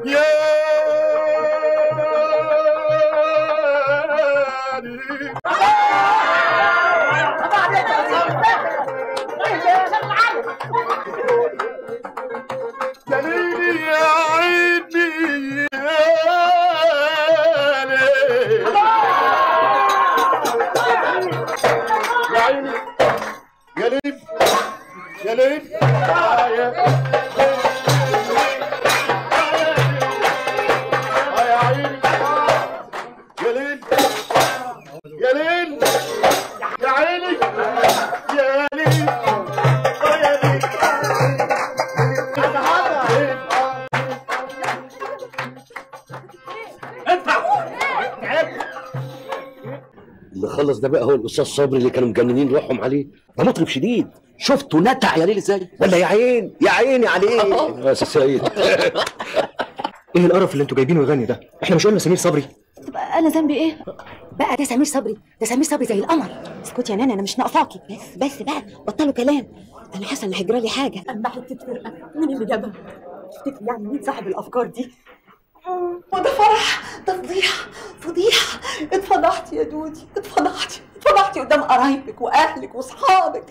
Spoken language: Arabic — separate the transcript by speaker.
Speaker 1: يا ليلي يا عيني يا عيني يا ليل يا ليل يا ليل يا ليل يا عيني يا ليل يا ليل
Speaker 2: اللي خلص ده بقى هو الاستاذ صبري اللي كانوا مجننين روحهم عليه. ده مطرب شديد، شفته نتع يا ليل ازاي؟ ولا يا عين يا عيني عليه يا سيد.
Speaker 3: ايه القرف اللي انتوا جايبينه يغني ده؟ احنا مش قلنا سمير صبري؟
Speaker 4: طب انا ذنبي ايه؟ بقى ده سمير صبري، ده سمير صبري زي القمر. اسكتي يا نانا، انا مش ناقصاكي. بس بقى بطلوا كلام، انا حاسه ان هيجرى لي حاجه. اما حته فرقه مين اللي جابها؟ تفتكري يعني مين صاحب الافكار دي؟ وده فرح، ده فضيحه. اتفضحتي يا دودي، اتفضحتي قدام قرايبك واهلك واصحابك.